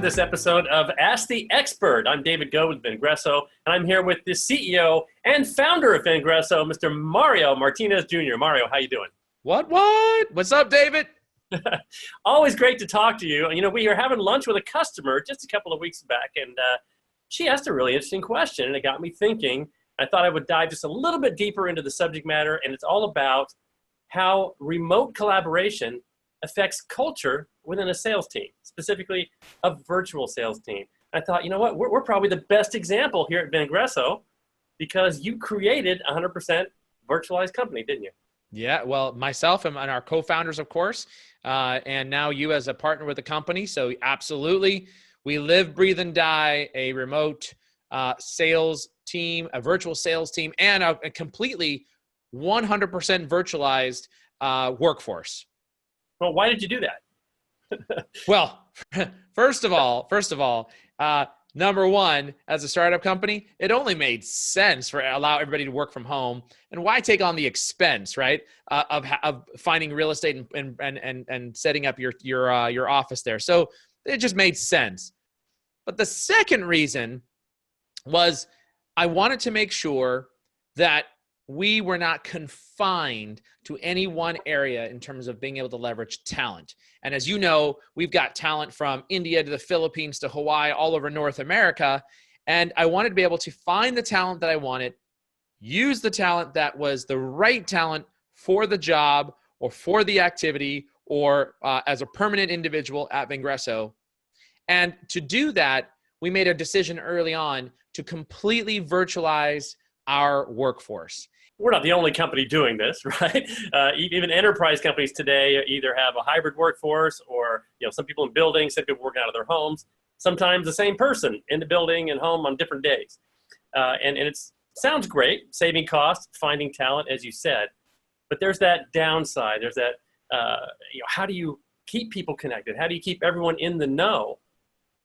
this episode of Ask the Expert. I'm David Goad with Vengreso, and I'm here with the CEO and founder of Vengreso, Mr. Mario Martinez Jr. Mario, how you doing? What? What's up, David? Always great to talk to you. You know, we were having lunch with a customer just a couple of weeks back, and she asked a really interesting question, and it got me thinking. I thought I would dive just a little bit deeper into the subject matter, and it's all about how remote collaboration affects culture within a sales team, specifically a virtual sales team. I thought, you know what, we're probably the best example here at Vengreso because you created a 100% virtualized company, didn't you? Yeah, well, myself and our co-founders, of course, and now you as a partner with the company. So absolutely, we live, breathe, and die a remote sales team, a virtual sales team, and a completely 100% virtualized workforce. Well, why did you do that? Well, first of all, number one, as a startup company, it only made sense for allow everybody to work from home. And why take on the expense, right, of finding real estate and setting up your office there? So it just made sense. But the second reason was I wanted to make sure that we were not confined to any one area in terms of being able to leverage talent. And as you know, we've got talent from India to the Philippines to Hawaii, all over North America. And I wanted to be able to find the talent that I wanted, use the talent that was the right talent for the job or for the activity or as a permanent individual at Vengreso. And to do that, we made a decision early on to completely virtualize our workforce. We're not the only company doing this, right? Even enterprise companies today either have a hybrid workforce or, some people in buildings, some people working out of their homes, sometimes the same person in the building and home on different days. And it sounds great, saving costs, finding talent, as you said, but there's that downside. There's that, how do you keep people connected? How do you keep everyone in the know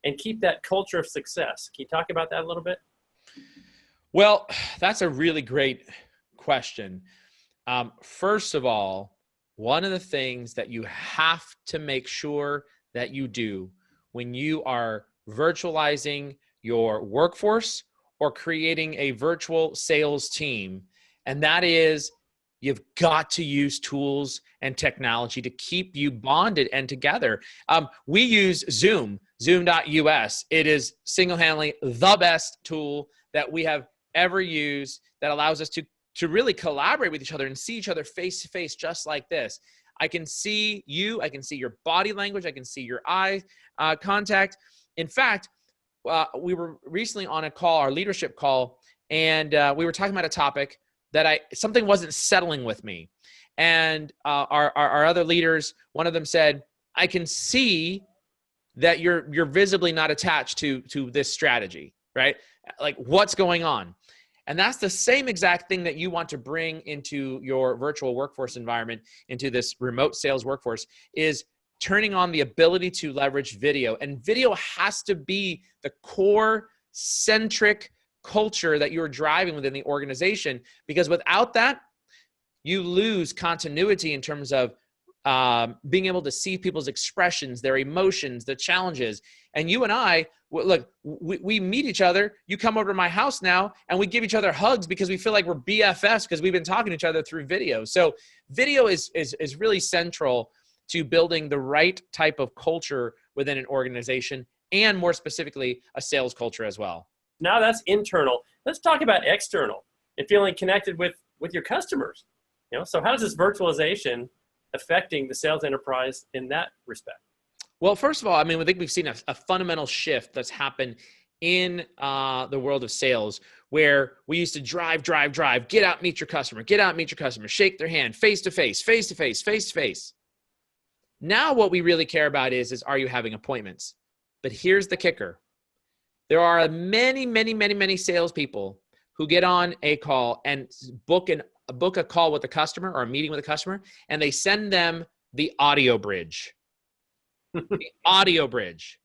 and keep that culture of success? Can you talk about that a little bit? Well, that's a really great question. First of all, one of the things that you have to make sure that you do when you are virtualizing your workforce or creating a virtual sales team, and that is you've got to use tools and technology to keep you bonded and together. We use Zoom, Zoom.us. It is single-handedly the best tool that we have ever used that allows us to really collaborate with each other and see each other face to face, just like this. I can see you, I can see your body language, I can see your eye contact. In fact, we were recently on a call, our leadership call, and we were talking about a topic that something wasn't settling with me. And our other leaders, one of them said, I can see that you're visibly not attached to this strategy, right? Like, what's going on? And that's the same exact thing that you want to bring into your virtual workforce environment, into this remote sales workforce, is turning on the ability to leverage video. And video has to be the core centric culture that you're driving within the organization, because without that, you lose continuity in terms of being able to see people's expressions, their emotions, the challenges. And you and I, look, we meet each other. You come over to my house now and we give each other hugs because we feel like we're BFFs because we've been talking to each other through video. So video is really central to building the right type of culture within an organization, and more specifically, a sales culture as well. Now that's internal. Let's talk about external and feeling connected with your customers. So how does this virtualization affecting the sales enterprise in that respect? Well, first of all, I think we've seen a fundamental shift that's happened in the world of sales, where we used to drive, get out, meet your customer, shake their hand, face to face. Now what we really care about is are you having appointments? But here's the kicker. There are many salespeople who get on a call and book a call with a customer or a meeting with a customer, and they send them the audio bridge. The audio bridge.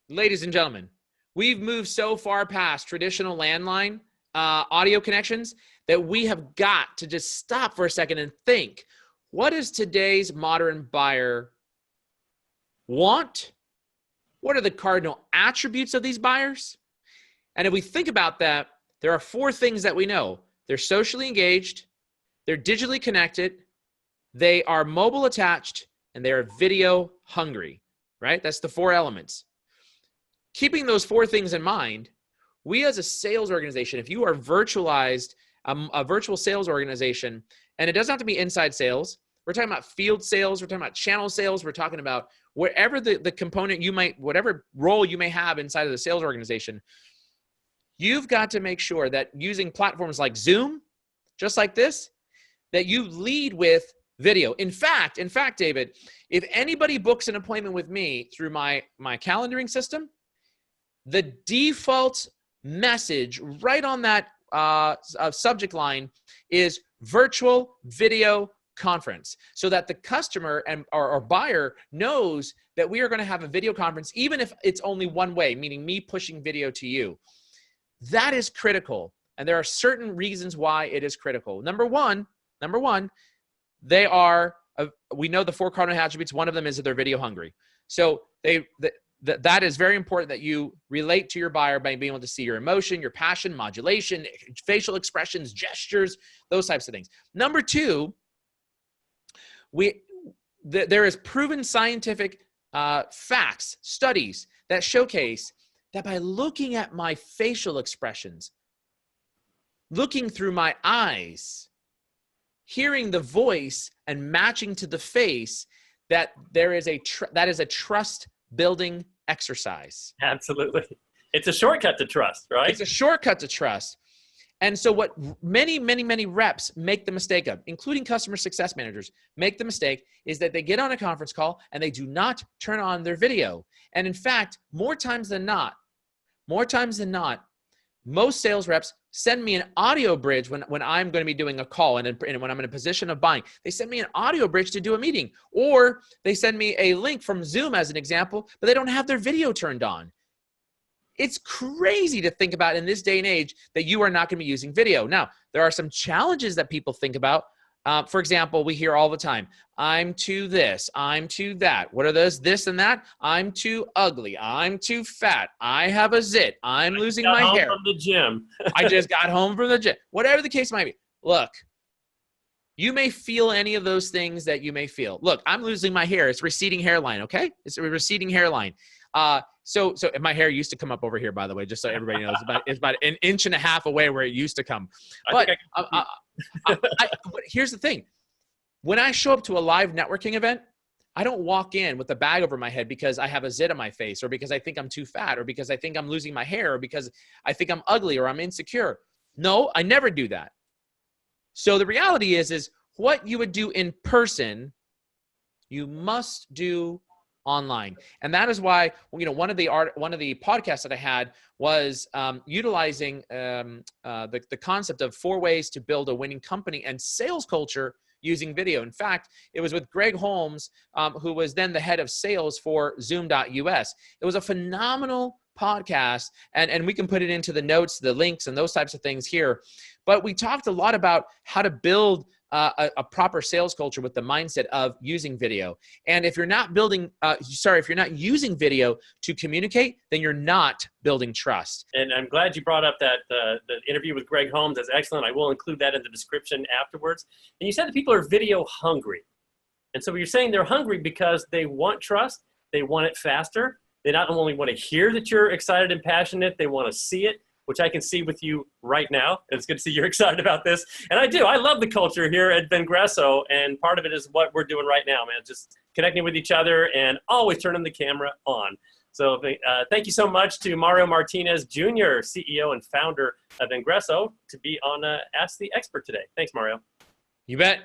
Ladies and gentlemen, we've moved so far past traditional landline audio connections that we have got to just stop for a second and think, what does today's modern buyer want What are the cardinal attributes of these buyers? And if we think about that, there are 4 things that we know. They're socially engaged, they're digitally connected, they are mobile attached, and they are video hungry, right? That's the 4 elements. Keeping those 4 things in mind, we as a sales organization, if you are virtualized, a virtual sales organization, and it doesn't have to be inside sales, we're talking about field sales, we're talking about channel sales, we're talking about wherever the component you might, whatever role you may have inside of the sales organization, you've got to make sure that using platforms like Zoom, just like this, that you lead with video. In fact, David, if anybody books an appointment with me through my calendaring system, the default message right on that subject line is virtual video conference, so that the customer and or buyer knows that we are going to have a video conference, even if it's only one way, meaning me pushing video to you. That is critical. And there are certain reasons why it is critical. Number one, they are, we know the 4 cardinal attributes. One of them is that they're video hungry. So that is very important, that you relate to your buyer by being able to see your emotion, your passion, modulation, facial expressions, gestures, those types of things. Number 2, there is proven scientific facts, studies that showcase that by looking at my facial expressions, looking through my eyes, hearing the voice and matching to the face, that there is that is a trust building exercise. Absolutely. It's a shortcut to trust, right? It's a shortcut to trust. And so what many reps make the mistake of, including customer success managers, make the mistake is that they get on a conference call and they do not turn on their video. And in fact, more times than not, most sales reps send me an audio bridge when I'm going to be doing a call and when I'm in a position of buying. They send me an audio bridge to do a meeting, or they send me a link from Zoom as an example, but they don't have their video turned on. It's crazy to think about in this day and age that you are not going to be using video. Now, there are some challenges that people think about. For example, we hear all the time, I'm too this, I'm too that. What are those, this and that? I'm too ugly, I'm too fat, I have a zit, I'm losing my hair. From the gym. I just got home from the gym. Whatever the case might be. Look, you may feel any of those things that you may feel. Look, I'm losing my hair. It's receding hairline, okay? It's a receding hairline. So my hair used to come up over here, by the way, just so everybody knows. It's about an inch and a half away where it used to come. But here's the thing. When I show up to a live networking event, I don't walk in with a bag over my head because I have a zit on my face, or because I think I'm too fat, or because I think I'm losing my hair, or because I think I'm ugly or I'm insecure. No, I never do that. So the reality is what you would do in person, you must do online. And that is why, one of the podcasts that I had was utilizing the concept of 4 ways to build a winning company and sales culture using video. In fact, it was with Greg Holmes, who was then the head of sales for Zoom.us. It was a phenomenal podcast, and we can put it into the notes, the links, and those types of things here. But we talked a lot about how to build a proper sales culture with the mindset of using video. And if you're not if you're not using video to communicate, then you're not building trust. And I'm glad you brought up that the interview with Greg Holmes. That's excellent. I will include that in the description afterwards. And you said that people are video hungry. And so you're saying they're hungry because they want trust, they want it faster. They not only want to hear that you're excited and passionate, they want to see it, which I can see with you right now. It's good to see you're excited about this. And I do. I love the culture here at Vengreso, and part of it is what we're doing right now, man. Just connecting with each other and always turning the camera on. So thank you so much to Mario Martinez, Jr., CEO and founder of Vengreso, to be on Ask the Expert today. Thanks, Mario. You bet.